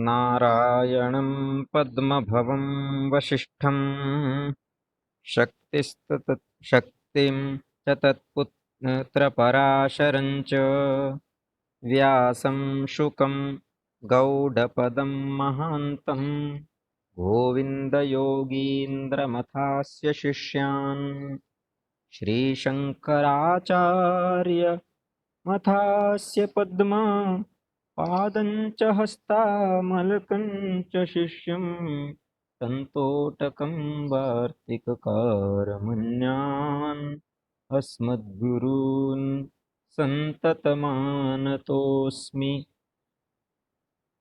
नारायणं पद्मभवं वसिष्ठं शक्तिं च तत्पुत्रपराशरं च व्यासं शुकं गौडपदं महान्तं गोविन्दयोगीन्द्रमथास्य शिष्यान् श्रीशङ्कराचार्यमथास्य पद्मा पादं च हस्तामलकं च शिष्यं सन्तोटकं वार्तिककारमन्यान् अस्मद्गुरून् सन्ततमानतोऽस्मि।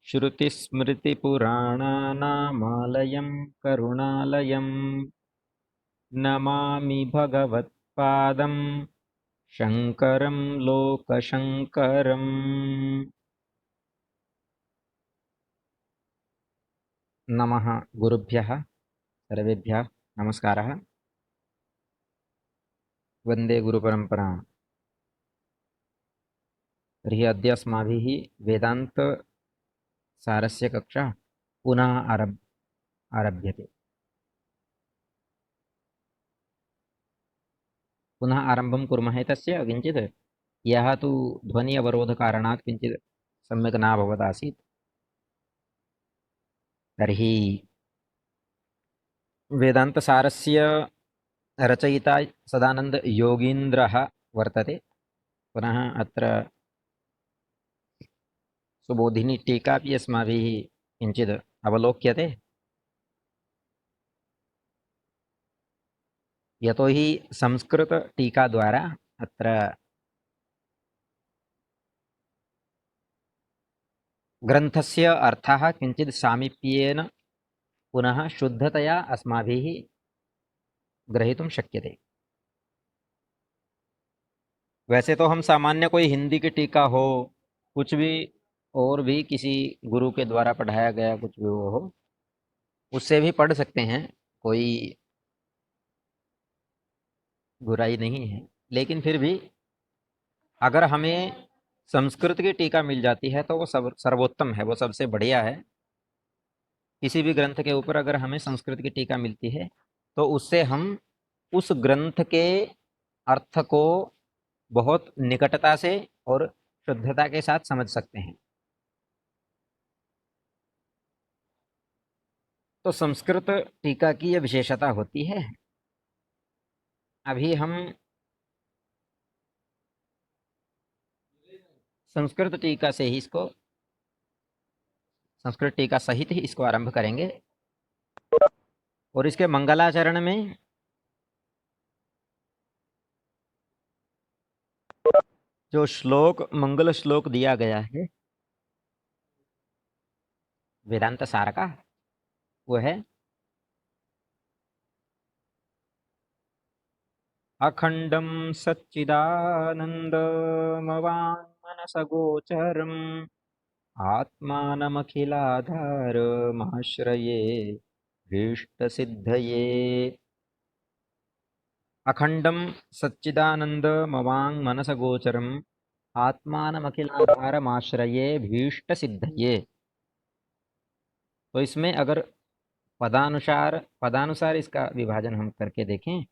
श्रुतिस्मृतिपुराणानामालयं करुणालयं नमामि भगवत्पादं शङ्करं लोकशङ्करम्। नमः गुरुभ्यः सर्वेभ्यः नमस्कारः। वन्दे गुरुपरम्पराम्। तर्हि अद्य अस्माभिः वेदान्तसारस्य कक्षा पुनः आरभ्यते। पुनः आरम्भं कुर्मः तस्य किञ्चित् यः तु ध्वनि अवरोधकारणात् किञ्चित् सम्यक् नाभवत् आसीत्। तर्हि वेदान्तसारस्य रचयिता सदानन्दयोगीन्द्रः वर्तते। पुनः अत्र सुबोधिनी टीका अपि अस्माभिः किञ्चित् अवलोक्यते। यतोहि संस्कृतटीकाद्वारा अत्र ग्रन्थस्य अर्थः किञ्चित् सामीप्येन पुनः शुद्धतया अस्माभिः ग्रहीतुं शक्यते। वैसे तो हम सामान्य कोई हिंदी की टीका हो, कुछ भी और भी किसी गुरु के द्वारा पढ़ाया गया कुछ भी वो हो, उससे भी पढ़ सकते हैं, कोई बुराई नहीं है। लेकिन फिर भी अगर हमें संस्कृत की टीका मिल जाती है तो वो सर्वोत्तम है, वो सबसे बढ़िया है। किसी भी ग्रंथ के ऊपर अगर हमें संस्कृत की टीका मिलती है तो उससे हम उस ग्रंथ के अर्थ को बहुत निकटता से और शुद्धता के साथ समझ सकते हैं। तो संस्कृत टीका की यह विशेषता होती है। अभी हम संस्कृत टीका से ही इसको, संस्कृत टीका सहित ही इसको आरंभ करेंगे। और इसके मंगलाचरण में जो श्लोक, मंगल श्लोक दिया गया है वेदांत सार का, वो है अखंडम सच्चिदानंदमवाङ्मनसगोचरम् आत्मानमखिलाधारमाश्रये भीष्टसिद्धये। अखंडम सच्चिदानंदमवाङ्मनसगोचरम् आत्मानमखिलाधारमाश्रये भीष्टसिद्धये। तो इसमें अगर पदानुसार इसका विभाजन हम करके देखें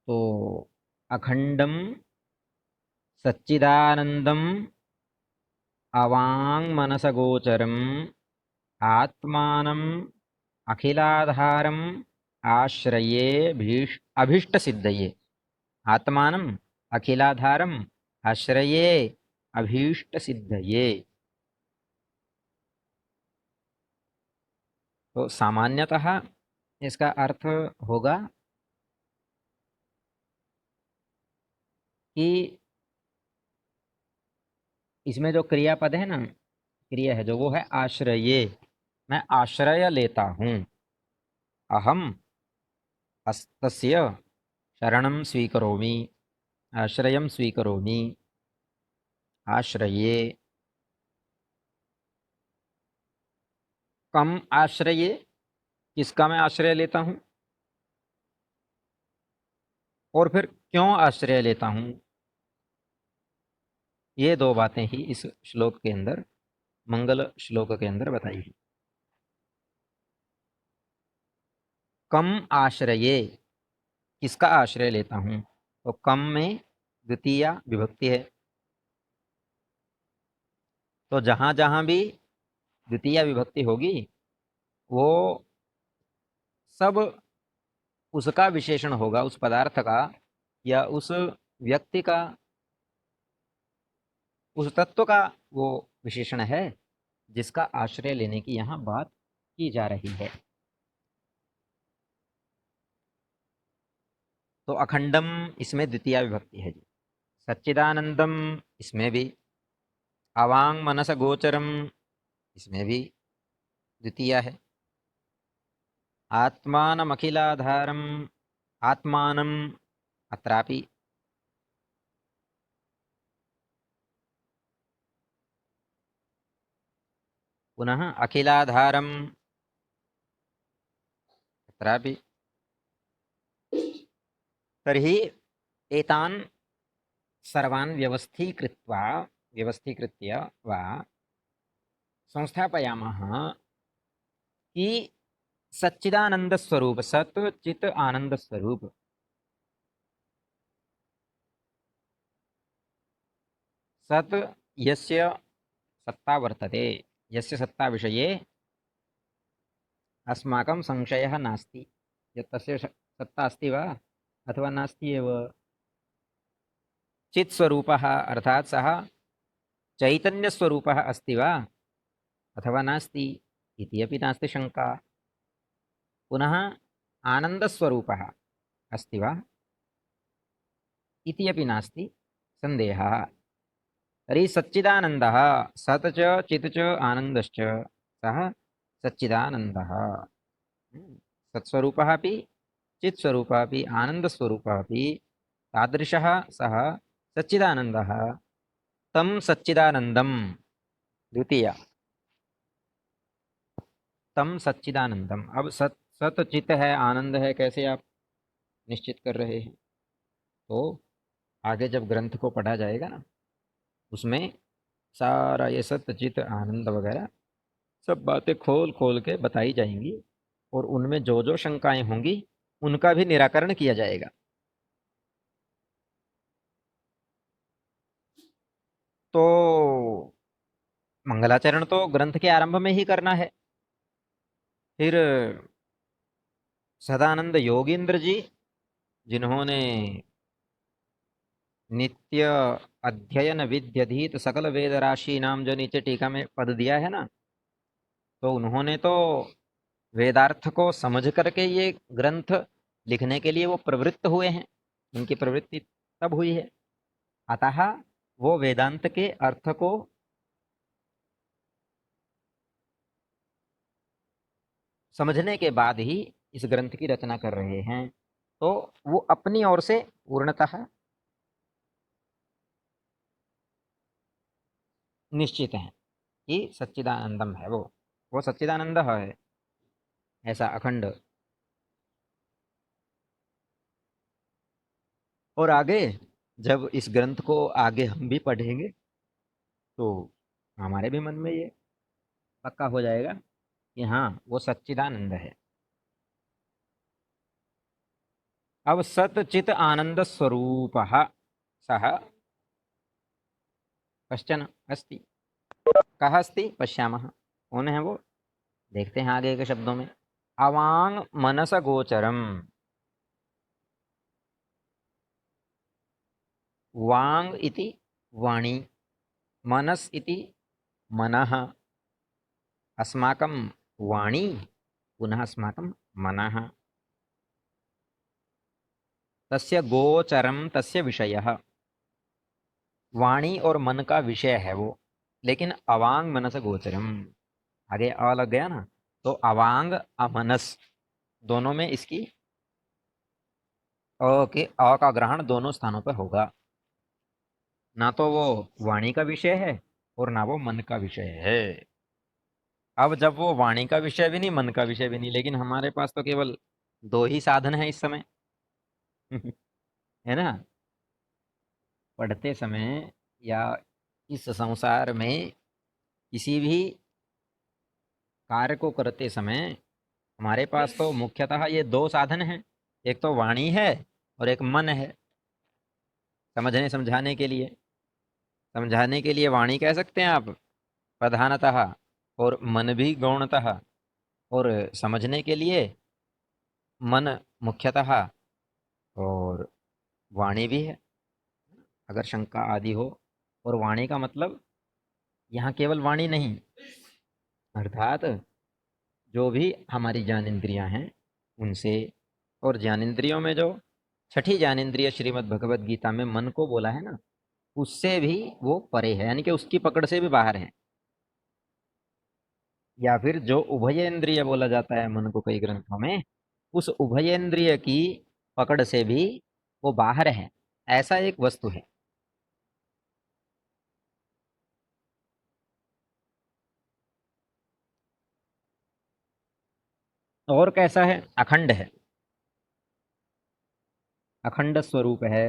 तो अखंडम सच्चिदानंदम अवाङ्मनसगोचरम् आत्मानम् अखिलाधारम् आश्रये अभीष्टसिद्धये। आत्मानम् अखिलाधारम् आश्रये अभीष्टसिद्धये। तो सामान्यतः इसका अर्थ होगा कि इसमें जो क्रियापद है ना, क्रिया है जो, वो है आश्रये। मैं आश्रय लेता हूँ। अहम हस्तस्य शरणं स्वीकरोमि, आश्रयं स्वीकरोमि, आश्रये। कम आश्रये, किसका मैं आश्रय लेता हूँ और फिर क्यों आश्रय लेता हूँ, ये दो बातें ही इस श्लोक के अंदर मंगल श्लोक के अंदर बताई है। कम आश्रये, किसका आश्रय लेता हूं, तो कम में द्वितीया विभक्ति है, तो जहां जहां भी द्वितीया विभक्ति होगी वो सब उसका विशेषण होगा, उस पदार्थ का या उस व्यक्ति का, उस तत्व का वो विशेषण है जिसका आश्रय लेने की यहाँ बात की जा रही है। तो अखंडम इसमें द्वितीय विभक्ति है जी। सच्चिदानंदम इसमें भी, अवांग मनस गोचरम इसमें भी द्वितीय है, आत्मानमखिलाधारम आत्मानम अत्रापि, पुनः अखिलाधारम अत्रापि। तर्हि एतान् सर्वान् व्यवस्थीकृत्य वा संस्थापयामः कि सच्चिदानंद स्वरूप, सत चित आनंद स्वरूप, सत यस्य सत्ता वर्तते, यस्य सत्ता विषये अस्माकं संशयः नास्ति, यत् तस्य सत्ता अस्ति वा अथवा नास्ति एव। चित् स्वरूपः अर्थात् सः चैतन्य स्वरूपः अस्ति वा अथवा नास्ति इति अपि नास्ति शंका। पुनः आनंद स्वरूपः अस्ति वा इति अपि नास्ति संदेहः। तर्हि सच्चिदानन्दः, सत् च चित् च आनन्दश्च सः सच्चिदानन्दः। सत्स्वरूपः अपि चित्स्वरूपः अपि आनन्दस्वरूपः अपि तादृशः सः सच्चिदानन्दः। तं सच्चिदानन्दं द्वितीय, तम सच्चिदानंदम। अब सत सत चित है, आनंद है, कैसे आप निश्चित कर रहे हैं, तो आगे जब ग्रंथ को पढ़ा जाएगा ना, उसमें सारा ये सत चित आनंद वगैरह सब बातें खोल खोल के बताई जाएंगी और उनमें जो जो शंकाएं होंगी उनका भी निराकरण किया जाएगा। तो मंगलाचरण तो ग्रंथ के आरंभ में ही करना है। फिर सदानंद योगींद्र जी, जिन्होंने नित्य अध्ययन विद्यधीत सकल वेद राशि नाम जो नीचे टीका में पद दिया है ना, तो उन्होंने तो वेदार्थ को समझ करके ये ग्रंथ लिखने के लिए वो प्रवृत्त हुए हैं, उनकी प्रवृत्ति तब हुई है। अतः वो वेदांत के अर्थ को समझने के बाद ही इस ग्रंथ की रचना कर रहे हैं, तो वो अपनी ओर से पूर्णतः निश्चित हैं कि सच्चिदानंदम है वो सच्चिदानंद है, ऐसा अखंड। और आगे जब इस ग्रंथ को आगे हम भी पढ़ेंगे तो हमारे भी मन में ये पक्का हो जाएगा कि हाँ वो सच्चिदानंद है। अब सत चित आनंद स्वरूप सह कश्चन अस्ति, कः अस्ति पश्यामः, कौन है वो, देखते हैं आगे के शब्दों में। अवांग मनस गोचरम, वांग इति वाणी, मनस इति मनः, अस्माकं वाणी पुनः अस्माकं मनः, तस्य गोचरम तस्य विषयः, वाणी और मन का विषय है वो, लेकिन अवांग मनस गोचरम, आगे अ लग गया ना, तो अवांग अमनस दोनों में इसकी अ का ग्रहण दोनों स्थानों पर होगा। ना तो वो वाणी का विषय है और ना वो मन का विषय है। अब जब वो वाणी का विषय भी नहीं, मन का विषय भी नहीं, लेकिन हमारे पास तो केवल दो ही साधन है इस समय है ना, पढ़ते समय या इस संसार में किसी भी कार्य को करते समय हमारे पास तो मुख्यतः ये दो साधन हैं, एक तो वाणी है और एक मन है। समझने समझाने के लिए, वाणी कह सकते हैं आप प्रधानतः, और मन भी गौणतः, और समझने के लिए मन मुख्यतः और वाणी भी है, अगर शंका आदि हो। और वाणी का मतलब यहाँ केवल वाणी नहीं, अर्थात जो भी हमारी ज्ञानेंद्रियां हैं उनसे, और ज्ञानेंद्रियों में जो छठी ज्ञानेंद्रिय श्रीमद् भगवत गीता में मन को बोला है ना, उससे भी वो परे है, यानी कि उसकी पकड़ से भी बाहर है। या फिर जो उभयेंद्रिय बोला जाता है मन को कई ग्रंथों में, उस उभयेंद्रिय की पकड़ से भी वो बाहर है, ऐसा एक वस्तु है। और कैसा है? अखंड है, अखंड स्वरूप है।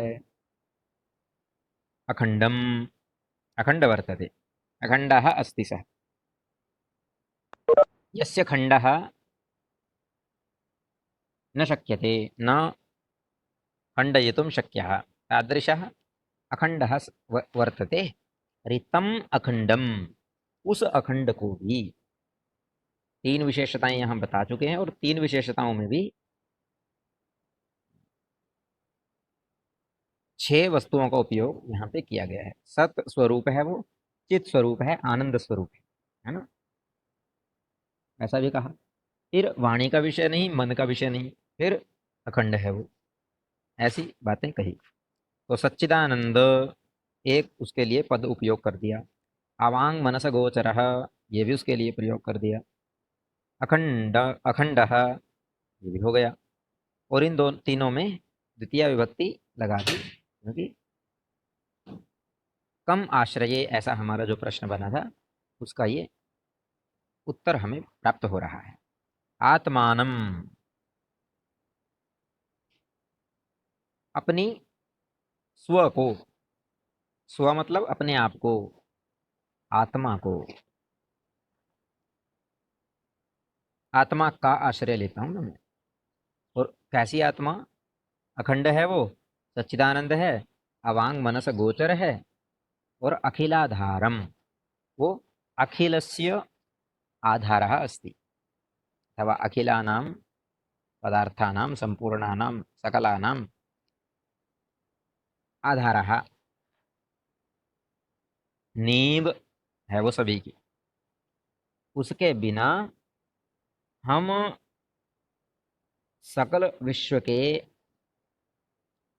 अखंडम, अखंड वर्तते, अखंडः अस्ति सः, यस्य खंडः न शक्यते न खण्डयितुं शक्यः तादृशः अखंडः वर्तते। रितम अखंडम, उस अखंड को भी, तीन विशेषताएं यहाँ बता चुके हैं, और तीन विशेषताओं में भी छह वस्तुओं का उपयोग यहाँ पे किया गया है। सत स्वरूप है वो, चित स्वरूप है, आनंद स्वरूप है ना, ऐसा भी कहा। फिर वाणी का विषय नहीं, मन का विषय नहीं, फिर अखंड है वो, ऐसी बातें कही। तो सच्चिदानंद एक उसके लिए पद उपयोग कर दिया, अवांग मनस गोचर ये भी उसके लिए प्रयोग कर दिया, अखंड अखंड ये भी हो गया, और इन दो तीनों में द्वितीय विभक्ति लगा दी, क्योंकि कम आश्रय, ऐसा हमारा जो प्रश्न बना था उसका ये उत्तर हमें प्राप्त हो रहा है। आत्मानम, अपनी स्व को, स्व मतलब अपने आप को, आत्मा को, आत्मा का आश्रय लेता हूं ना मैं। और कैसी आत्मा? अखंड है वो, सच्चिदानंद है, अवांग मनस गोचर है, और अखिलाधारम, वो अखिलस्य आधारः अस्ति, अथवा अखिलानां पदार्थानां संपूर्णानां सकलानां आधारः, नींव है वो सभी की। उसके बिना हम सकल विश्व के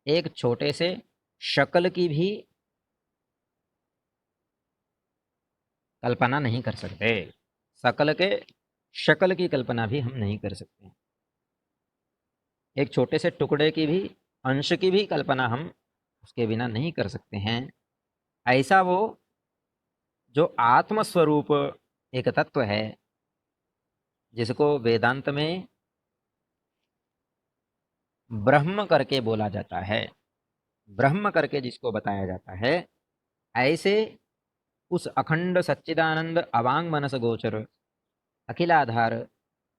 एक छोटे से शकल की भी कल्पना नहीं कर सकते, सकल के शकल की कल्पना भी हम नहीं कर सकते, एक छोटे से टुकड़े की भी, अंश की भी कल्पना हम उसके बिना नहीं कर सकते हैं। ऐसा वो जो आत्म स्वरूप एक तत्व है, जिसको वेदांत में ब्रह्म करके बोला जाता है, ब्रह्म करके जिसको बताया जाता है, ऐसे उस अखंड सच्चिदानंद अवांग मनस गोचर अखिलाधार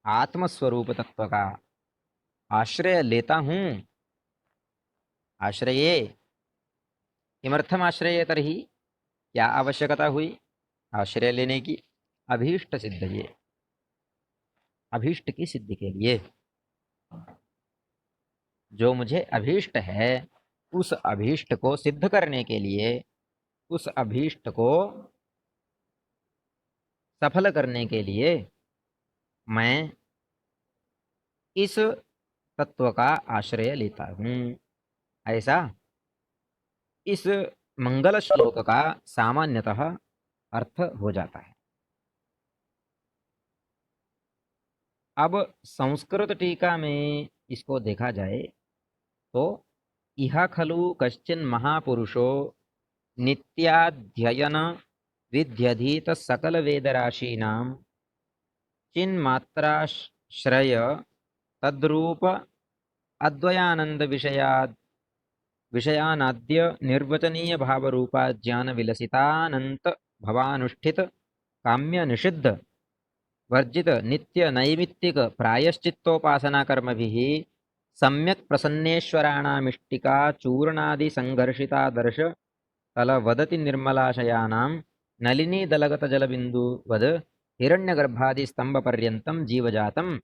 आत्मस्वरूप तत्व का आश्रय लेता हूं। आश्रये, किमर्थम आश्रय तरही, क्या आवश्यकता हुई आश्रय लेने की? अभीष्ट सिद्ध, ये अभीष्ट की सिद्धि के लिए, जो मुझे अभीष्ट है उस अभीष्ट को सिद्ध करने के लिए, उस अभीष्ट को सफल करने के लिए मैं इस तत्व का आश्रय लेता हूं। ऐसा इस मंगल श्लोक का सामान्यतः अर्थ हो जाता है। अब संस्कृत टीका में इसको देखा जाए तो, इह खलु कश्चिन महापुरुषो नित्याध्ययन विध्यधीत सकल वेदराशीनां चिन्मात्राश्रय तद्रूप अद्वयानंद विषयानाद्य निर्वचनीय भावरूपा ज्ञान विलसितानंत भवानुष्ठित काम्य निषिद्ध वर्जित नित्य नैमित्तिक प्रायश्चित्तोपासना कर्मभिः सम्यक् प्रसन्नेश्वराणामिष्टिका चूर्णादि संघर्षितादर्श तलवदति निर्मलाशयानां नलिनीदलगतजलबिन्दुवद् हिरण्यगर्भादिस्तम्भपर्यन्तं जीवजातं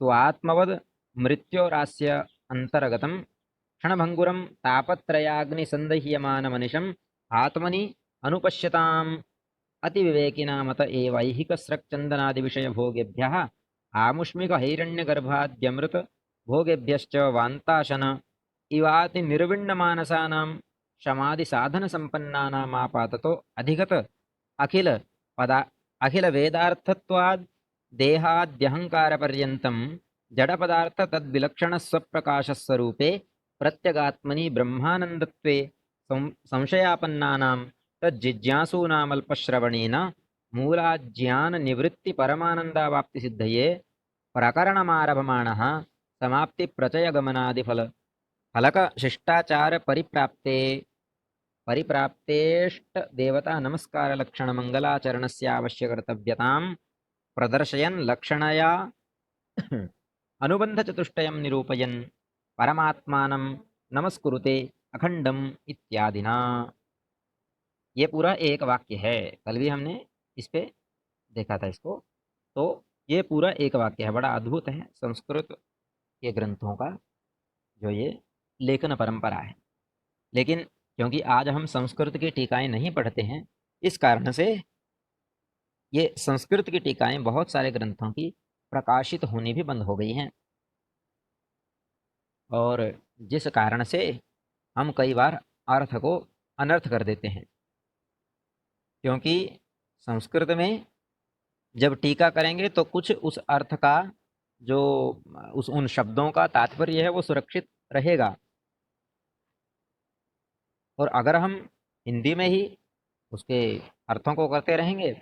स्वात्मवद् मृत्योरास्य अन्तर्गतं क्षणभङ्गुरं तापत्रयाग्निसन्दह्यमानमनिशम् आत्मनि अनुपश्यताम् अतिविवेकिना मत एवैहिकस्रक्चन्दनादिविषयभोगेभ्यः आमुष्मिकहैरण्यगर्भाद्यमृत भोगेभ्यश्च वान्ताशन इवाति निर्विण्णमानसानां शमादिसाधनसम्पन्नानामापाततो अधिगत अखिल पदा अखिल वेदार्थत्वाद् देहाद्यहङ्कारपर्यन्तं जडपदार्थ तद्विलक्षणस्वप्रकाशस्वरूपे प्रत्यगात्मनि ब्रह्मानन्दत्वे संशयापन्नानां तज्जिज्ञासूनामल्पश्रवणेन मूलाज्ञाननिवृत्तिपरमानन्दावाप्तिसिद्धये प्रकरणमारभमाणः समाप्तिप्रचयगमनादिफल फलकशिष्टाचारपरिप्राप्ते परिप्राप्तेष्टदेवतानमस्कारलक्षणमङ्गलाचरणस्यावश्यकर्तव्यतां प्रदर्शयन् लक्षणया अनुबन्धचतुष्टयं निरूपयन् परमात्मानं नमस्कुरुते अखंडम इत्यादिना। ये पूरा एक वाक्य है, कल भी हमने इस पे देखा था इसको। तो ये पूरा एक वाक्य है, बड़ा अद्भुत है संस्कृत के ग्रंथों का जो ये लेखन परंपरा है। लेकिन क्योंकि आज हम संस्कृत की टीकाएं नहीं पढ़ते हैं, इस कारण से ये संस्कृत की टीकाएं बहुत सारे ग्रंथों की प्रकाशित होनी भी बंद हो गई हैं, और जिस कारण से हम कई बार अर्थ को अनर्थ कर देते हैं। क्योंकि संस्कृत में जब टीका करेंगे तो कुछ उस अर्थ का जो उन शब्दों का तात्पर्य है वो सुरक्षित रहेगा, और अगर हम हिंदी में ही उसके अर्थों को करते रहेंगे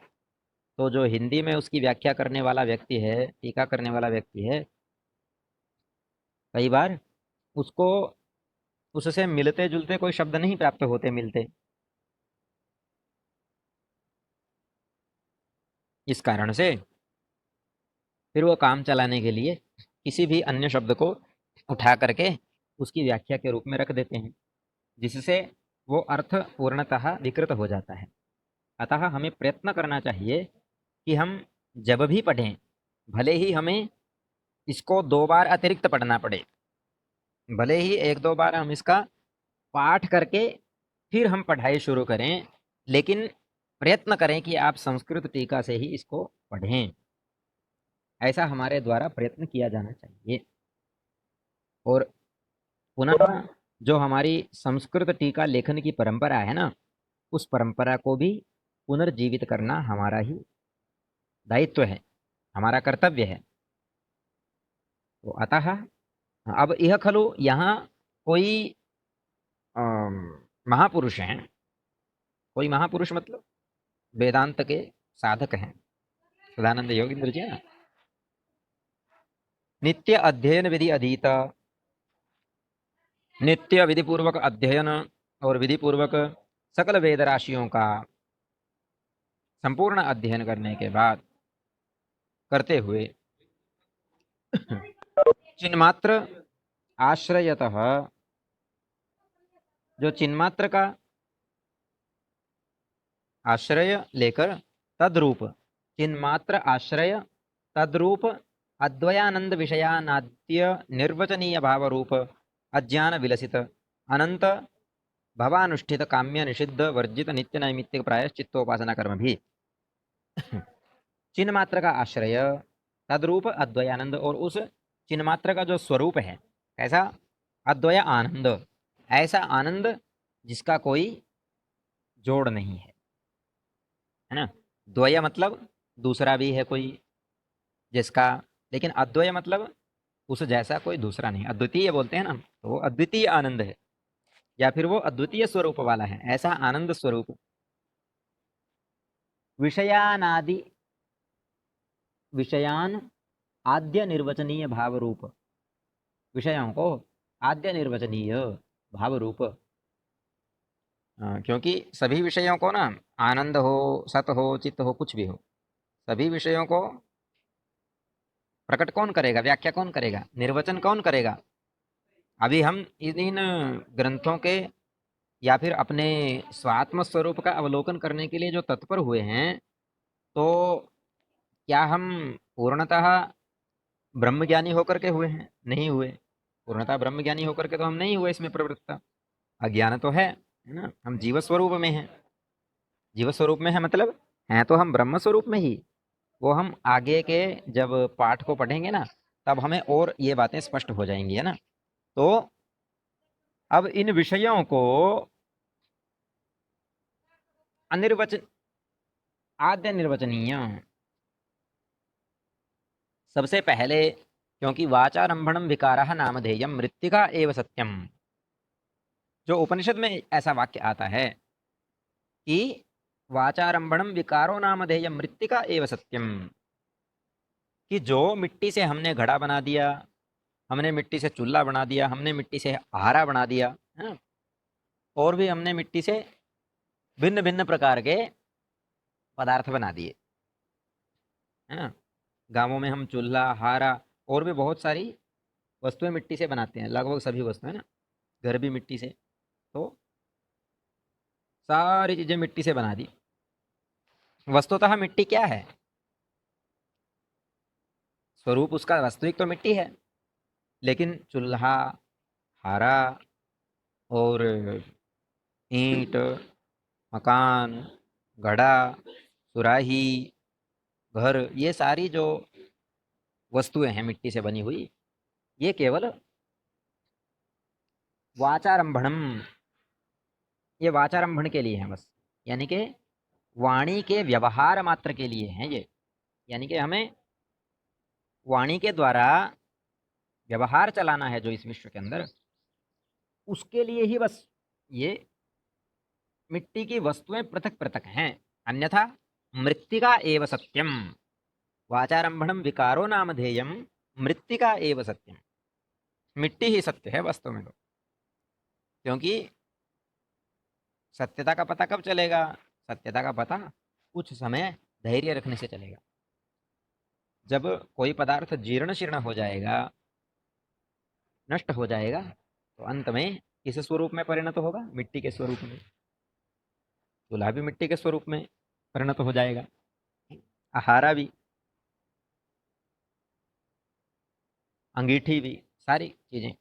तो जो हिंदी में उसकी व्याख्या करने वाला व्यक्ति है, टीका करने वाला व्यक्ति है, कई बार उसको उससे मिलते जुलते कोई शब्द नहीं प्राप्त होते मिलते। इस कारण से फिर वो काम चलाने के लिए किसी भी अन्य शब्द को उठा करके उसकी व्याख्या के रूप में रख देते हैं, जिससे वो अर्थ पूर्णतः विकृत हो जाता है। अतः हमें प्रयत्न करना चाहिए कि हम जब भी पढ़ें, भले ही हमें इसको 2 बार अतिरिक्त पढ़ना पड़े, भले ही 1-2 बार हम इसका पाठ करके फिर हम पढ़ाई शुरू करें, लेकिन प्रयत्न करें कि आप संस्कृत टीका से ही इसको पढ़ें। ऐसा हमारे द्वारा प्रयत्न किया जाना चाहिए। और पुनः जो हमारी संस्कृत टीका लेखन की परंपरा है ना, उस परंपरा को भी पुनर्जीवित करना हमारा ही दायित्व है, हमारा कर्तव्य है। तो अतः अब यह खलु यहाँ कोई महापुरुष हैं, कोई महापुरुष मतलब वेदांत के साधक हैं, सदानंद योगींद्र जी ना, नित्य अध्ययन विधि अधीत, नित्य विधि पूर्वक अध्ययन और विधि पूर्वक सकल वेद राशियों का संपूर्ण अध्ययन करने के बाद करते हुए चिन्मात्र आश्रयतः, जो चिन्मात्र का आश्रय लेकर तद्रूप, चिन्मात्र आश्रय तद्रूप अद्वयानंद विषयानाद्य निर्वचनीय भाव रूप अज्ञान विलसित अनंत भवानुष्ठित काम्य निषिद्ध वर्जित नित्य नैमित्तिक प्रायश्चित्तोपासना कर्म भी चिन्मात्र का आश्रय तद्रूप अद्वयानंद, और उस चिन्मात्र का जो स्वरूप है ऐसा अद्वय आनंद, ऐसा आनंद जिसका कोई जोड़ नहीं है ना। द्वय मतलब दूसरा भी है कोई जिसका, लेकिन अद्वय मतलब उस जैसा कोई दूसरा नहीं, अद्वितीय बोलते हैं ना, तो वो अद्वितीय आनंद है, या फिर वो अद्वितीय स्वरूप वाला है, ऐसा आनंद स्वरूप। विषयानादि विषयान आद्य निर्वचनीय भाव रूप, विषयों को आद्य निर्वचनीय भाव रूप, क्योंकि सभी विषयों को ना आनंद हो, सत हो, चित्त हो, कुछ भी हो, सभी विषयों को प्रकट कौन करेगा, व्याख्या कौन करेगा, निर्वचन कौन करेगा? अभी हम इन ग्रंथों के या फिर अपने स्वात्म स्वरूप का अवलोकन करने के लिए जो तत्पर हुए हैं, तो क्या हम पूर्णतः ब्रह्मज्ञानी होकर के हुए हैं? नहीं हुए। पूर्णतः ब्रह्मज्ञानी होकर के तो हम नहीं हुए इसमें प्रवृत्त। अज्ञान तो है ना? हम जीव स्वरूप में हैं। जीव स्वरूप में है मतलब हैं तो हम ब्रह्म स्वरूप में ही। वो हम आगे के जब पाठ को पढ़ेंगे ना, तब हमें और ये बातें स्पष्ट हो जाएंगी, है ना? तो अब इन विषयों को अनिर्वचन आद्य निर्वचनीय, सबसे पहले, क्योंकि वाचारंभणम विकारः नामधेयम मृत्तिका एव सत्यम, जो उपनिषद में ऐसा वाक्य आता है कि वाचारंभणम विकारो नामधेयम मृत्तिका एव सत्यम, कि जो मिट्टी से हमने घड़ा बना दिया, हमने मिट्टी से चूल्हा बना दिया, हमने मिट्टी से आहारा बना दिया, है ना? और भी हमने मिट्टी से भिन्न भिन्न प्रकार के पदार्थ बना दिए, है ना? गांवों में हम चूल्हा, हारा और भी बहुत सारी वस्तुएं मिट्टी से बनाते हैं, लगभग सभी वस्तुएं ना, घर भी मिट्टी से। तो सारी चीजें मिट्टी से बना दी। वस्तुतः मिट्टी क्या है? स्वरूप उसका वास्तविक तो मिट्टी है, लेकिन चूल्हा, हारा और ईंट, मकान, घड़ा, सुराही, घर, ये सारी जो वस्तुएं हैं मिट्टी से बनी हुई, ये केवल वाचारंभणम, ये वाचारंभण के लिए है बस। यानी कि वाणी के व्यवहार मात्र के लिए हैं ये। यानी कि हमें वाणी के द्वारा व्यवहार चलाना है जो इस विश्व के अंदर, उसके लिए ही बस ये मिट्टी की वस्तुएं पृथक पृथक हैं। अन्यथा मृत्तिका एव सत्यम, वाचारंभणम विकारो नामधेयम मृत्तिका एव सत्यम, मिट्टी ही सत्य है वास्तव में तो। क्योंकि सत्यता का पता कब चलेगा? सत्यता का पता कुछ समय धैर्य रखने से चलेगा। जब कोई पदार्थ जीर्ण शीर्ण हो जाएगा, नष्ट हो जाएगा, तो अंत में किस स्वरूप में परिणत होगा? मिट्टी के स्वरूप में। चूल्हा भी मिट्टी के स्वरूप में परिणत हो जाएगा, आहारा भी, अंगीठी भी, सारी चीजें।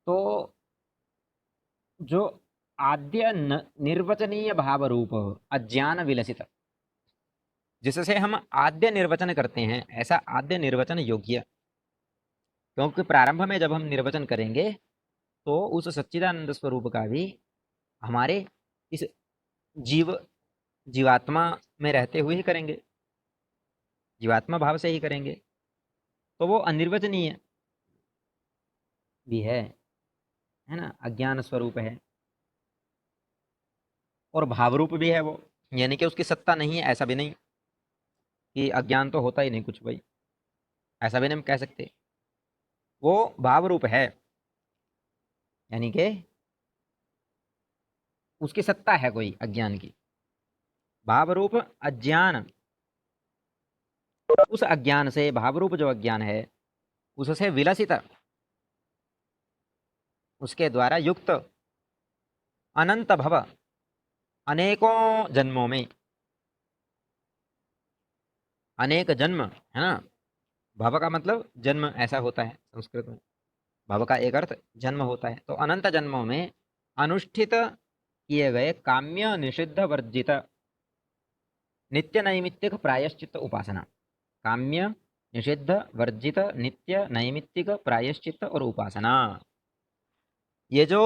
तो जो आद्य निर्वचनीय भाव रूप अज्ञान विलसित, जिससे हम आद्य निर्वचन करते हैं, ऐसा आद्य निर्वचन योग्य, क्योंकि प्रारंभ में जब हम निर्वचन करेंगे तो उस सच्चिदानंद स्वरूप का भी हमारे इस जीव जीवात्मा में रहते हुए ही करेंगे, जीवात्मा भाव से ही करेंगे, तो वो अनिर्वचनीय भी है ना? अज्ञान स्वरूप है और भाव रूप भी है वो। यानी कि उसकी सत्ता नहीं है, ऐसा भी नहीं कि अज्ञान तो होता ही नहीं कुछ भाई, ऐसा भी नहीं हम कह सकते। वो भाव रूप है, यानी कि उसकी सत्ता है कोई अज्ञान की। भाव रूप अज्ञान, उस अज्ञान से, भाव रूप जो अज्ञान है उससे विलसित, उसके द्वारा युक्त अनंत भव, अनेकों जन्मों में, अनेक जन्म, है ना? भव का मतलब जन्म ऐसा होता है संस्कृत में। भव का एक अर्थ जन्म होता है। तो अनंत जन्मों में अनुष्ठित किए गए काम्य निषिद्ध वर्जित नित्य नैमित्तिक प्रायश्चित उपासना, काम्य निषिद्ध वर्जित नित्य नैमित्तिक प्रायश्चित और उपासना, ये जो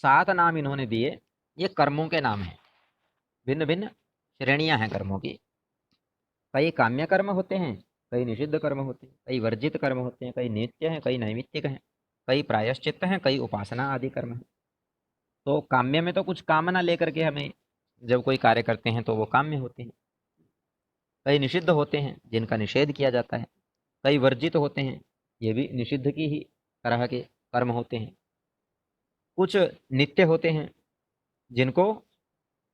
7 नाम इन्होंने दिए, ये कर्मों के नाम हैं। भिन्न भिन्न श्रेणियां हैं कर्मों की। कई काम्य कर्म होते हैं, कई निषिद्ध कर्म होते हैं, कई वर्जित कर्म होते हैं, कई नित्य हैं, कई नैमित्तिक हैं, कई प्रायश्चित्त हैं, कई उपासना आदि कर्म हैं। तो काम्य में तो कुछ कामना लेकर के हमें जब कोई कार्य करते हैं तो वो काम्य होते हैं। कई निषिद्ध होते हैं जिनका निषेध किया जाता है। कई वर्जित होते हैं, ये भी निषिद्ध की ही तरह के कर्म होते हैं। कुछ नित्य होते हैं जिनको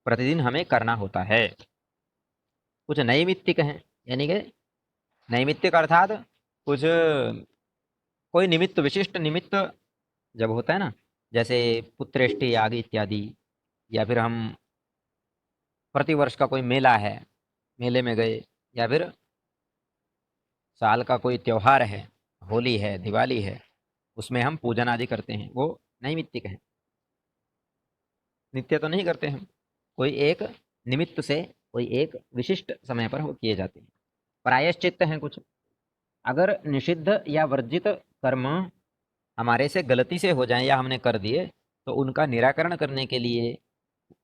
प्रतिदिन हमें करना होता है। कुछ नैमित्तिक हैं, यानी कि नैमित्तिक अर्थात कुछ कोई निमित्त, विशिष्ट निमित्त जब होता है ना, जैसे पुत्रेष्टि याग इत्यादि, या फिर हम प्रतिवर्ष का कोई मेला है, मेले में गए, या फिर साल का कोई त्योहार है, होली है, दिवाली है, उसमें हम पूजन आदि करते हैं, वो नैमित्तिक है। नित्य तो नहीं करते हम, कोई एक निमित्त से, कोई एक विशिष्ट समय पर वो किए जाते हैं। प्रायश्चित्त हैं कुछ। अगर निषिद्ध या वर्जित कर्म हमारे से गलती से हो जाएं या हमने कर दिए, तो उनका निराकरण करने के लिए,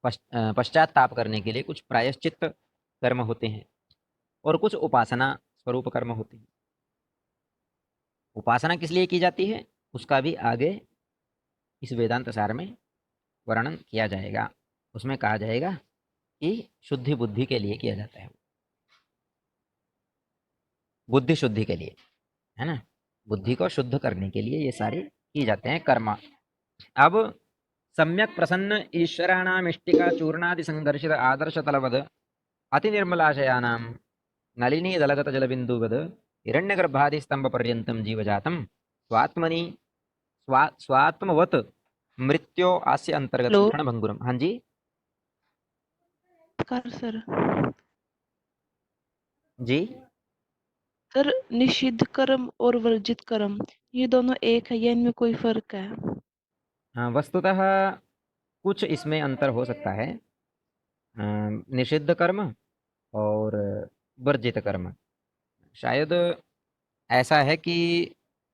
पश्चाताप करने के लिए कुछ प्रायश्चित्त कर्म होते हैं, और कुछ उपासना स्वरूप कर्म होते हैं। उपासना किस लिए की जाती है, उसका भी आगे इस वेदांत सार में वर्णन किया जाएगा। उसमें कहा जाएगा कि शुद्धि बुद्धि के लिए किया जाता है, बुद्धि शुद्धि के लिए, है ना, बुद्धि को शुद्ध करने के लिए ये सारे किए जाते हैं कर्म। अब सम्यक प्रसन्न ईश्वराणामिष्टिका चूर्णादि संघर्षित आदर्श तलवद अति निर्मलाशयानां नलिनी दलगत जलबिंदुवद हिरण्यगर्भादि स्तंभ पर्यंतम जीवजातम स्वात्मनि स्वात्मवत मृत्यो आस्य अंतर्गत हेलो। क्षण भंगुरम। हाँ जी। नमस्कार सर। जी। सर, निषिद्ध कर्म और वर्जित कर्म ये दोनों एक है या इनमें कोई फर्क है? हाँ, वस्तुतः कुछ इसमें अंतर हो सकता है। निषिद्ध कर्म और वर्जित कर्म, शायद ऐसा है कि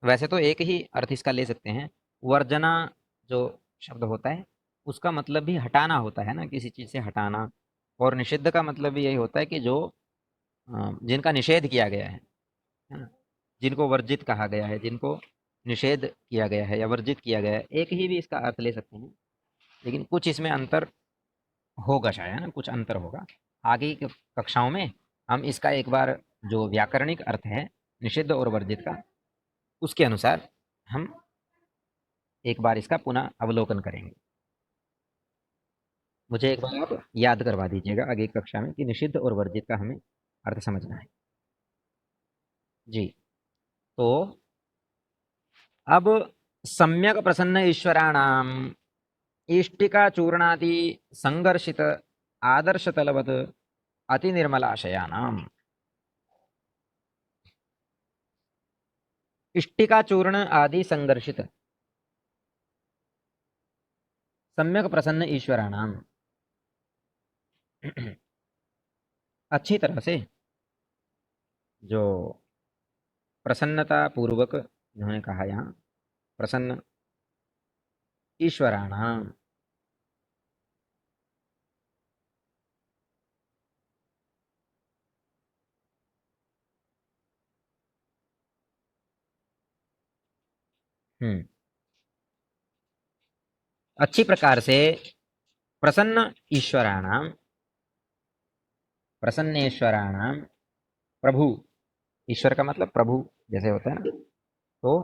वैसे तो एक ही अर्थ इसका ले सकते हैं। वर्जना जो शब्द होता है, उसका मतलब भी हटाना होता है ना, किसी चीज़ से हटाना। और निषिद्ध का मतलब भी यही होता है कि जो जिनका निषेध किया गया है ना, जिनको वर्जित कहा गया है, जिनको निषेध किया गया है या वर्जित किया गया है, एक ही भी इसका अर्थ ले सकते हैं। लेकिन कुछ इसमें अंतर होगा, शायद, है ना, कुछ अंतर होगा। आगे की कक्षाओं में हम इसका एक बार जो व्याकरणिक अर्थ है निषिद्ध और वर्जित का, उसके अनुसार हम एक बार इसका पुनः अवलोकन करेंगे। मुझे एक बार आप याद करवा दीजिएगा आगे की कक्षा में कि निषिद्ध और वर्जित का हमें अर्थ समझना है। जी। तो अब सम्यक प्रसन्न ईश्वराणाम इष्टिका चूर्णादि संघर्षित आदर्श तलवत अति निर्मलाशयानाम। इष्टिका चूर्ण आदि संघर्षित सम्यक प्रसन्न ईश्वराणाम, अच्छी तरह से जो प्रसन्नता पूर्वक, उन्होंने कहा यहाँ प्रसन्न ईश्वराणाम, अच्छी प्रकार से प्रसन्न ईश्वराणाम, प्रसन्नेश्वराणाम, प्रभु, ईश्वर का मतलब प्रभु जैसे होता है ना, तो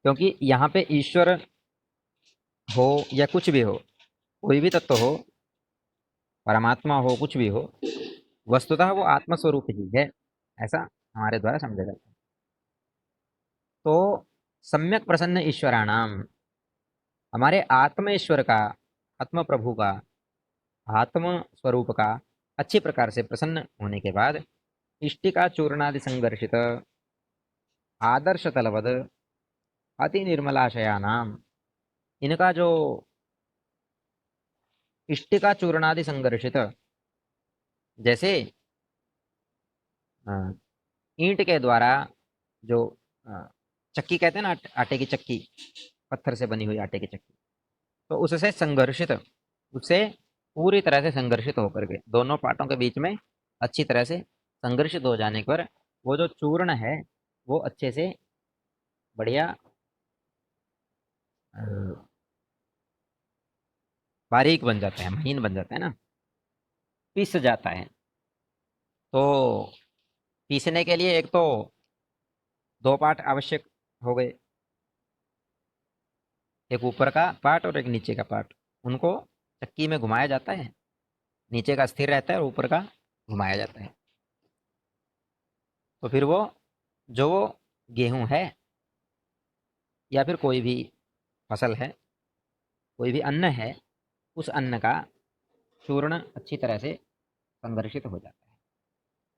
क्योंकि यहाँ पे ईश्वर हो या कुछ भी हो, कोई भी तत्व हो, परमात्मा हो, कुछ भी हो, वस्तुतः वो आत्मस्वरूप ही है, ऐसा हमारे द्वारा समझा जाता है। तो सम्यक प्रसन्न ईश्वराणाम, हमारे आत्म ईश्वर का, आत्म प्रभु का, आत्म स्वरूप का अच्छी प्रकार से प्रसन्न होने के बाद इष्टिका चूर्णादि संघर्षित आदर्श तलवद अति निर्मलाशया नाम, इनका जो इष्टिका चूर्णादि संघर्षित, जैसे ईंट के द्वारा जो चक्की कहते हैं ना, आटे की चक्की, पत्थर से बनी हुई आटे की चक्की, तो उससे संघर्षित, उससे पूरी तरह से संघर्षित होकर के दोनों पार्टों के बीच में अच्छी तरह से संघर्षित हो जाने पर वो जो चूर्ण है वो अच्छे से बढ़िया अ, बारीक बन जाता है, महीन बन जाता है ना, पीस जाता है। तो पीसने के लिए एक तो दो पार्ट आवश्यक हो गए, एक ऊपर का पार्ट और एक नीचे का पार्ट। उनको चक्की में घुमाया जाता है, नीचे का स्थिर रहता है और ऊपर का घुमाया जाता है। तो फिर वो जो गेहूं है या फिर कोई भी फसल है, कोई भी अन्न है, उस अन्न का चूर्ण अच्छी तरह से संघर्षित हो जाता है।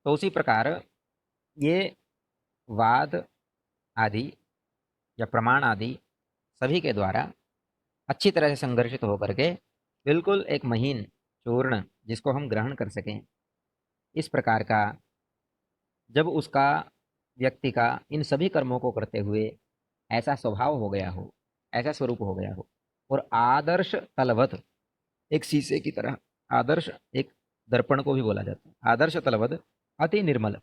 तो उसी प्रकार ये वाद आदि या प्रमाण आदि सभी के द्वारा अच्छी तरह से संघर्षित होकर के बिल्कुल एक महीन चूर्ण जिसको हम ग्रहण कर सकें, इस प्रकार का जब उसका व्यक्ति का इन सभी कर्मों को करते हुए ऐसा स्वभाव हो गया हो, ऐसा स्वरूप हो गया हो, और आदर्श तलवत एक शीशे की तरह, आदर्श एक दर्पण को भी बोला जाता है, आदर्श तलवत अति निर्मल,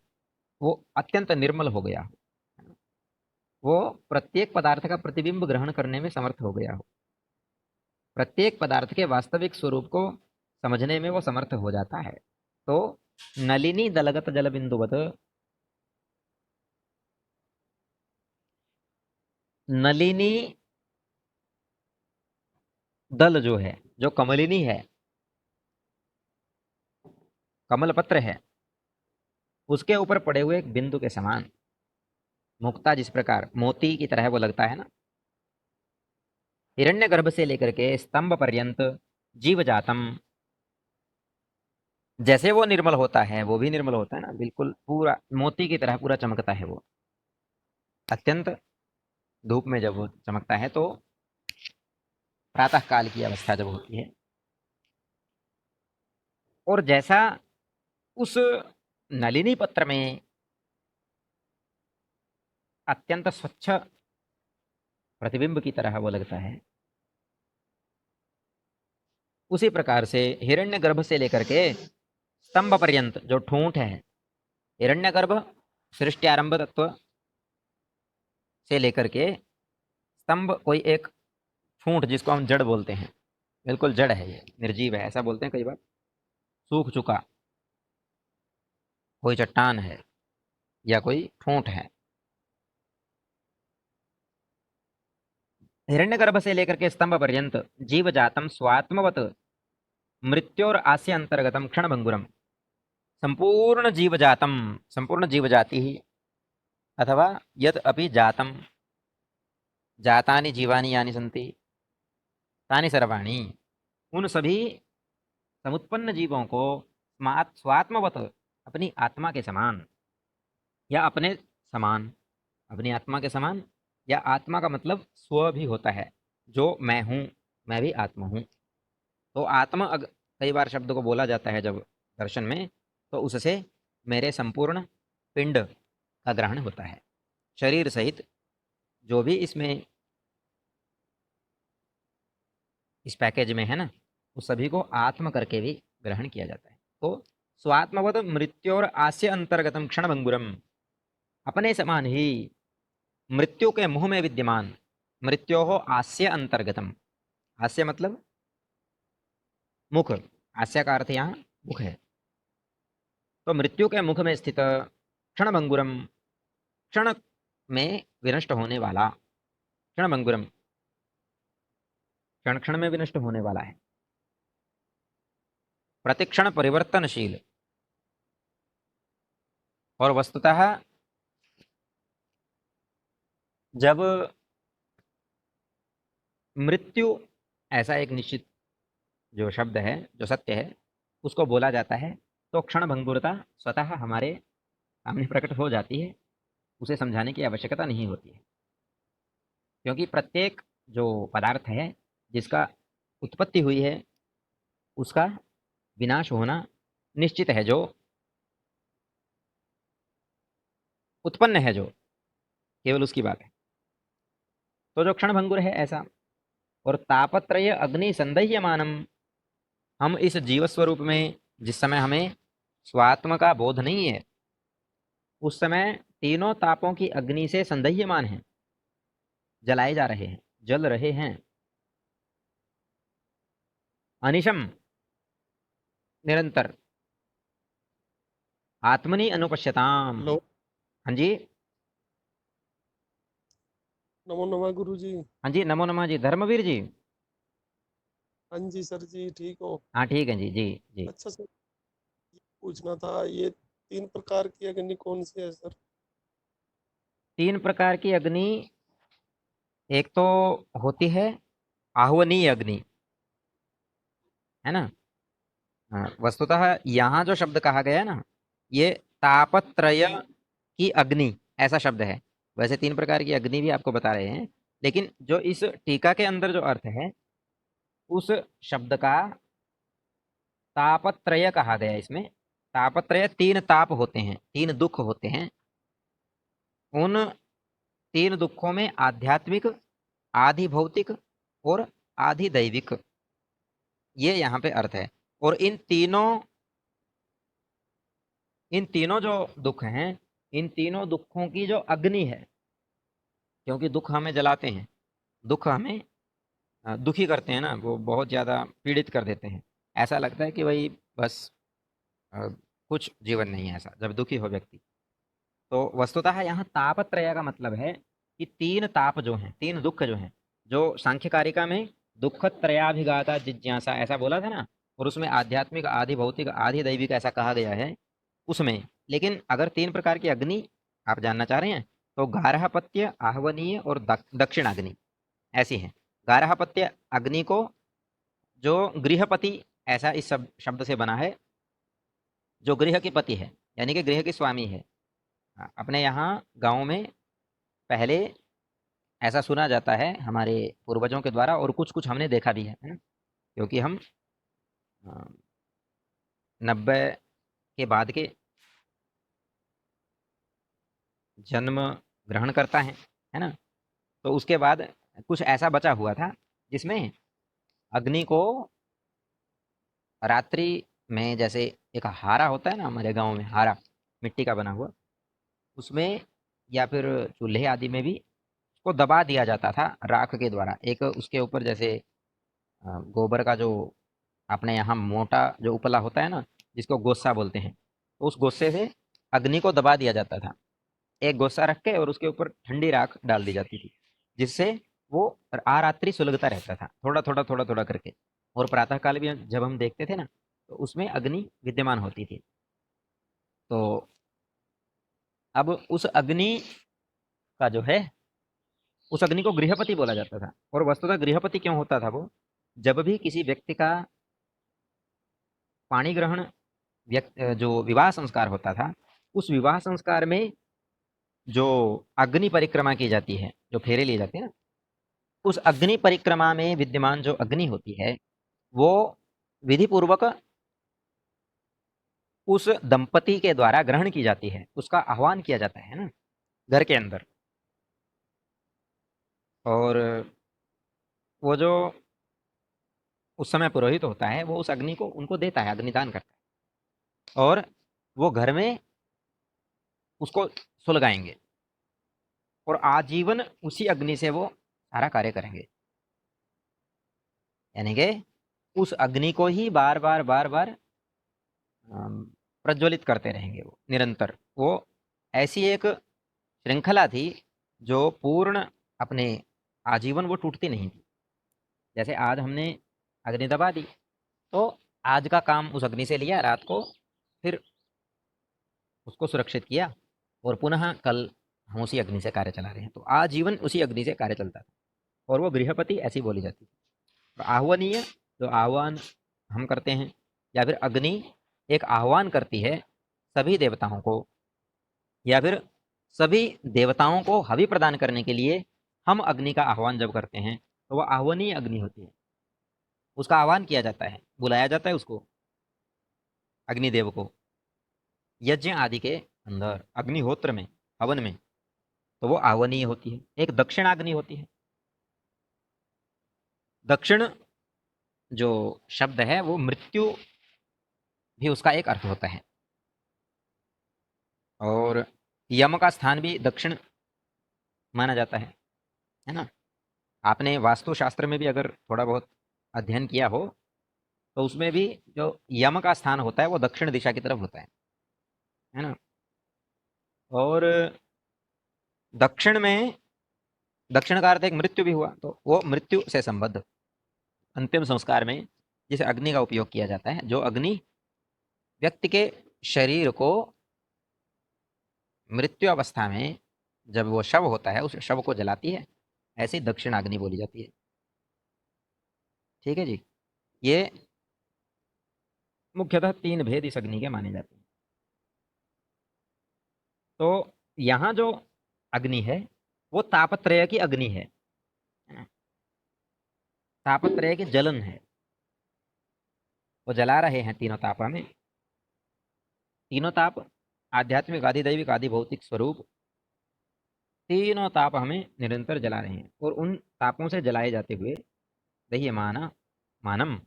वो अत्यंत निर्मल हो गया हो, वो प्रत्येक पदार्थ का प्रतिबिंब ग्रहण करने में समर्थ हो गया हो, प्रत्येक पदार्थ के वास्तविक स्वरूप को समझने में वो समर्थ हो जाता है। तो नलिनी दलगत जल बिंदुवत, नलिनी दल जो है, जो कमलिनी है, कमल पत्र है, उसके ऊपर पड़े हुए एक बिंदु के समान, मुक्ता जिस प्रकार मोती की तरह वो लगता है ना, हिरण्यगर्भ से लेकर के स्तंभ पर्यंत जीव जातम, जैसे वो निर्मल होता है वो भी निर्मल होता है ना, बिल्कुल पूरा मोती की तरह पूरा चमकता है वो, अत्यंत धूप में जब वो चमकता है तो प्रातः काल की अवस्था जब होती है, और जैसा उस नलिनी पत्र में अत्यंत स्वच्छ प्रतिबिंब की तरह वो लगता है, उसी प्रकार से हिरण्यगर्भ से लेकर के स्तंभ पर्यंत जो ठूंठ है, हिरण्यगर्भ सृष्टि आरंभ तत्व से लेकर के स्तंभ कोई एक ठूंठ जिसको हम जड़ बोलते हैं, बिल्कुल जड़ है, ये निर्जीव है ऐसा बोलते हैं कई बार, सूख चुका कोई चट्टान है या कोई ठूंठ है, हिरण्यगर्भ से लेकर के स्तंभ पर्यंत जीव जातम स्वात्मवत मृत्योर आस्य अंतर्गतम क्षण भंगुरम, संपूर्ण जीव जातम, संपूर्ण जीव जाति ही, अथवा यद अपि जातम, जातानि जीवानि यानि सन्ति तानि सर्वाणि, उन सभी समुत्पन्न जीवों को स्वात्मवत, अपनी आत्मा के समान या अपने समान, अपनी आत्मा के समान, या आत्मा का मतलब स्व भी होता है, जो मैं हूँ, मैं भी आत्मा हूँ। तो आत्मा कई बार शब्द को बोला जाता है जब दर्शन में, तो उससे मेरे संपूर्ण पिंड का ग्रहण होता है, शरीर सहित जो भी इसमें इस पैकेज में है ना, उस सभी को आत्म करके भी ग्रहण किया जाता है। तो स्वात्मवत मृत्योर आस्य अंतर्गतम क्षण भंगुरम, अपने समान ही मृत्यु के मुंह में विद्यमान, मृत्यो हो आस्य अंतर्गतम, आस्य मतलब मुख, आस्य का अर्थ यहाँ मुख है, तो मृत्यु के मुख में स्थित क्षण भंगुरम, क्षण में विनष्ट होने वाला, क्षण भंगुरम क्षण क्षण में विनष्ट होने वाला है, प्रतिक्षण परिवर्तनशील, और वस्तुतः जब मृत्यु ऐसा एक निश्चित जो शब्द है, जो सत्य है, उसको बोला जाता है, तो क्षण भंगुरता स्वतः हमारे सामने प्रकट हो जाती है, उसे समझाने की आवश्यकता नहीं होती है, क्योंकि प्रत्येक जो पदार्थ है जिसका उत्पत्ति हुई है उसका विनाश होना निश्चित है, जो उत्पन्न है, जो केवल उसकी बात है। तो जो क्षण भंगुर है ऐसा, और तापत्रय अग्नि संदह्यमानम, हम इस जीव स्वरूप में जिस समय हमें स्वात्म का बोध नहीं है, उस समय तीनों तापों की अग्नि से संदह्यमान है, जलाए जा रहे हैं, जल रहे हैं, अनिशम निरंतर, आत्मनि अनुपश्यताम। हेलो। हाँ जी, नमो नमः गुरु जी। हाँ जी, नमो नमः जी, धर्मवीर जी। हाँ जी सर जी, ठीक हो? हाँ ठीक है जी, जी जी। अच्छा सर, पूछना था, ये 3 प्रकार की अग्नि कौन सी है सर? 3 प्रकार की अग्नि, एक तो होती है आहवनीय अग्नि, है ना? वस्तुतः यहाँ जो शब्द कहा गया है ना, ये तापत्रय की अग्नि ऐसा शब्द है। वैसे 3 प्रकार की अग्नि भी आपको बता रहे हैं, लेकिन जो इस टीका के अंदर जो अर्थ है, उस शब्द का तापत्रय कहा गया है इसमें। तापत्रय 3 ताप होते हैं, 3 दुख होते हैं। उन 3 दुखों में आध्यात्मिक, आधि भौतिक और आधि दैविक, ये यहाँ पे अर्थ है। और इन तीनों जो दुख हैं, इन तीनों दुखों की जो अग्नि है, क्योंकि दुख हमें जलाते हैं, दुख हमें दुखी करते हैं ना, वो बहुत ज़्यादा पीड़ित कर देते हैं। ऐसा लगता है कि भाई बस अ, कुछ जीवन नहीं है ऐसा, जब दुखी हो व्यक्ति। तो वस्तुतः यहाँ तापत्रय का मतलब है कि 3 ताप जो हैं, 3 दुख जो हैं, जो सांख्यकारिका में दुःखत्रयाभिघाता जिज्ञासा ऐसा बोला था ना, और उसमें आध्यात्मिक, आधि भौतिक, आधि दैविक ऐसा कहा गया है उसमें। लेकिन अगर 3 प्रकार की अग्नि आप जानना चाह रहे हैं, तो गार्हपत्य, आहवनीय और दक्षिणाग्नि ऐसी हैं। गार्हपत्य अग्नि को जो गृहपति, ऐसा इस शब्द से बना है, जो गृह के पति है, यानी कि गृह के स्वामी है। अपने यहाँ गाँव में पहले ऐसा सुना जाता है हमारे पूर्वजों के द्वारा, और कुछ-कुछ हमने देखा भी है ना? क्योंकि हम 90 के बाद के जन्म ग्रहण करता है ना? तो उसके बाद कुछ ऐसा बचा हुआ था, जिसमें अग्नि को रात्रि में, जैसे एक हारा होता है ना हमारे गाँव में, हारा मिट्टी का बना हुआ, उसमें या फिर चूल्हे आदि में भी उसको दबा दिया जाता था राख के द्वारा। एक उसके ऊपर जैसे गोबर का जो अपने यहाँ मोटा जो उपला होता है ना, जिसको गोस्सा बोलते हैं, तो उस गोस्से से अग्नि को दबा दिया जाता था। एक गोस्सा रख के और उसके ऊपर ठंडी राख डाल दी जाती थी, जिससे वो रात्रि सुलगता रहता था, थोड़ा-थोड़ा करके। और प्रातः काल भी जब हम देखते थे ना, तो उसमें अग्नि विद्यमान होती थी। तो अब उस अग्नि का जो है, उस अग्नि को गृहपति बोला जाता था। और वस्तुतः गृहपति क्यों होता था वो? जब भी किसी व्यक्ति का पाणी ग्रहण जो विवाह संस्कार होता था, उस विवाह संस्कार में जो अग्नि परिक्रमा की जाती है, जो फेरे लिए जाते हैं ना, उस अग्नि परिक्रमा में विद्यमान जो अग्नि होती है, वो विधि पूर्वक उस दंपति के द्वारा ग्रहण की जाती है, उसका आह्वान किया जाता है ना, घर के अंदर। और वो जो उस समय पुरोहित होता है, वो उस अग्नि को उनको देता है, अग्निदान करता है, और वो घर में उसको सुलगाएंगे, और आजीवन उसी अग्नि से वो सारा कार्य करेंगे। यानी कि उस अग्नि को ही बार-बार प्रज्वलित करते रहेंगे वो निरंतर। वो ऐसी एक श्रृंखला थी, जो पूर्ण अपने आजीवन वो टूटती नहीं थी। जैसे आज हमने अग्नि दबा दी, तो आज का काम उस अग्नि से लिया, रात को फिर उसको सुरक्षित किया, और पुनः कल हम उसी अग्नि से कार्य चला रहे हैं। तो आजीवन उसी अग्नि से कार्य चलता था, और वो गृहपति ऐसी बोली जाती थी। तो आहवनीय, जो आह्वान हम करते हैं, या फिर अग्नि एक आह्वान करती है सभी देवताओं को, या फिर सभी देवताओं को हवि प्रदान करने के लिए हम अग्नि का आह्वान जब करते हैं, तो वह आहवनीय अग्नि होती है। उसका आह्वान किया जाता है, बुलाया जाता है उसको, अग्निदेव को, यज्ञ आदि के अंदर, अग्निहोत्र में, हवन में, तो वो आहवनीय होती है। एक दक्षिणाग्नि होती है। दक्षिण जो शब्द है, वो मृत्यु भी उसका एक अर्थ होता है। और यम का स्थान भी दक्षिण माना जाता है ना? आपने वास्तुशास्त्र में भी अगर थोड़ा बहुत अध्ययन किया हो, तो उसमें भी जो यम का स्थान होता है, वो दक्षिण दिशा की तरफ होता है ना? और दक्षिण में, दक्षिण का अर्थ एक मृत्यु भी हुआ, तो वो मृत्यु से संबद्ध अंतिम संस्कार में जिस अग्नि का उपयोग किया जाता है, जो अग्नि व्यक्ति के शरीर को मृत्यु अवस्था में जब वो शव होता है उस शव को जलाती है, ऐसे दक्षिणाग्नि बोली जाती है। ठीक है जी। ये मुख्यतः 3 भेद इस अग्नि के माने जाते हैं। तो यहाँ जो अग्नि है वो तापत्रय की अग्नि है ना? तापत्रय की जलन है। वो जला रहे हैं तीनों ताप में। तीनों ताप आध्यात्मिक, आदि दैविक, आदि भौतिक स्वरूप, तीनों ताप हमें निरंतर जला रहे हैं। और उन तापों से जलाए जाते हुए दह्यमाना मानम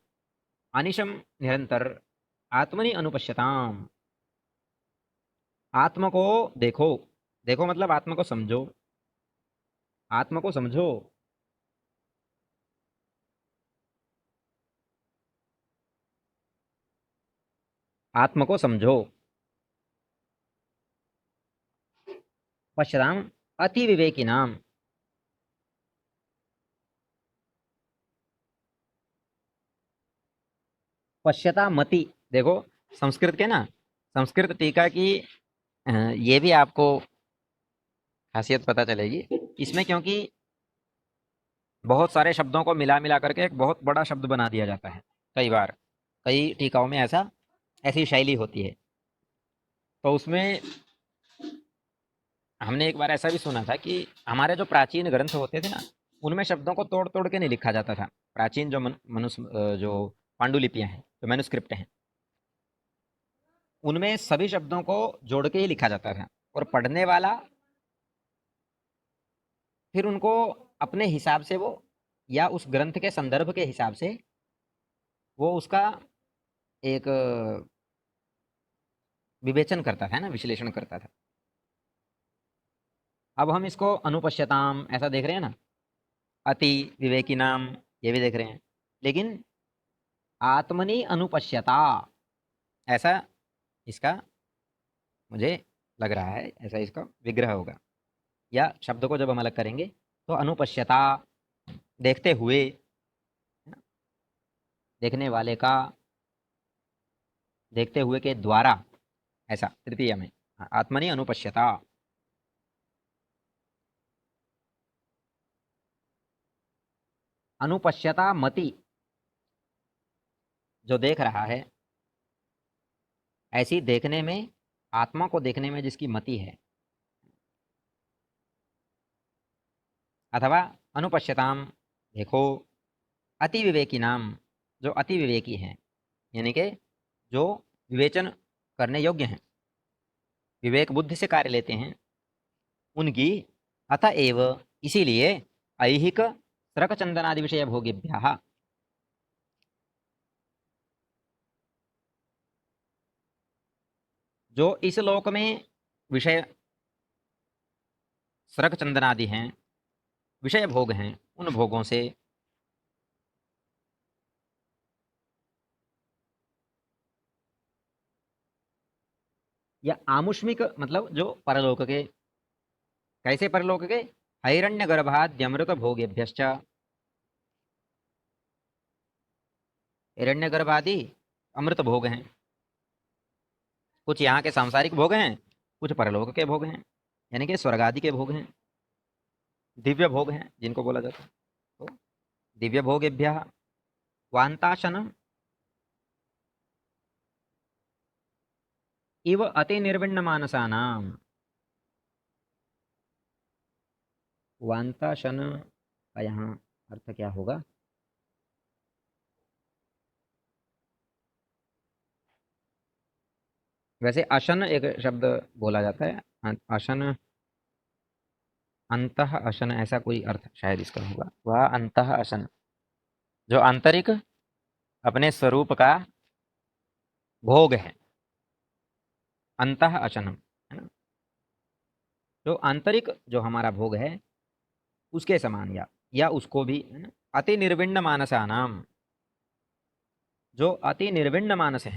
अनिशम निरंतर आत्मनि अनुपश्यताम। आत्मा को देखो, देखो मतलब आत्मा को समझो, आत्मा को समझो। आत्मा को समझो। पश्यताम अति विवेकी नाम। पश्यता मति। देखो संस्कृत के ना, संस्कृत टीका की ये भी आपको खासियत पता चलेगी इसमें, क्योंकि बहुत सारे शब्दों को मिला मिला करके एक बहुत बड़ा शब्द बना दिया जाता है। कई बार कई टीकाओं में ऐसी शैली होती है। तो उसमें हमने एक बार ऐसा भी सुना था कि हमारे जो प्राचीन ग्रंथ होते थे ना, उनमें शब्दों को तोड़ तोड़ के नहीं लिखा जाता था। प्राचीन जो मनुष्य जो पांडुलिपियां हैं, जो मैन्युस्क्रिप्ट हैं, उनमें सभी शब्दों को जोड़ के ही लिखा जाता था। और पढ़ने वाला फिर उनको अपने हिसाब से वो, या उस ग्रंथ के संदर्भ के हिसाब से वो उसका एक विवेचन करता था ना, विश्लेषण करता था। अब हम इसको अनुपश्यताम ऐसा देख रहे हैं ना, अति विवेकी नाम ये भी देख रहे हैं, लेकिन आत्मनि अनुपश्यता ऐसा इसका मुझे लग रहा है, ऐसा इसका विग्रह होगा। या शब्द को जब हम अलग करेंगे तो अनुपश्यता देखते हुए, देखने वाले का, देखते हुए के द्वारा, ऐसा तृतीय में आत्मनि अनुपश्यता। अनुपश्यता मति, जो देख रहा है, ऐसी देखने में, आत्मा को देखने में जिसकी मति है। अथवा अनुपश्यताम देखो अति विवेकी नाम, जो अति विवेकी हैं, यानी कि जो विवेचन करने योग्य हैं, विवेक बुद्धि से कार्य लेते हैं, उनकी अतएव इसीलिए ऐहिक स्रक चंदनादि विषय भोगिभ्यः, जो इस लोक में विषय स्रक चंदनादि हैं, विषय भोग हैं, उन भोगों से या आमुष्मिक मतलब जो परलोक के, कैसे परलोक के, हैरण्य गर्भाद्यमृत भोगेभ्यश्च, हिरण्य गर्भ आदि अमृत भोग हैं। कुछ यहाँ के सांसारिक भोग हैं, कुछ परलोक के भोग हैं, यानी कि स्वर्ग आदि के भोग हैं, दिव्य भोग हैं जिनको बोला जाता है। तो दिव्य भोगेभ्यः वान्ताशनम इव अति निर्विण्ण मानसानाम। वान्ताशन का यहाँ अर्थ क्या होगा? वैसे अशन एक शब्द बोला जाता है, अशन, अंतः अशन, ऐसा कोई अर्थ शायद इसका होगा। वह अंतः अशन, जो आंतरिक अपने स्वरूप का भोग है, अंतः अशनम, है ना। जो आंतरिक जो हमारा भोग है उसके समान, या उसको भी, है ना। अति निर्विण्ण मानसानाम, जो अति निर्विण्ण मानस है,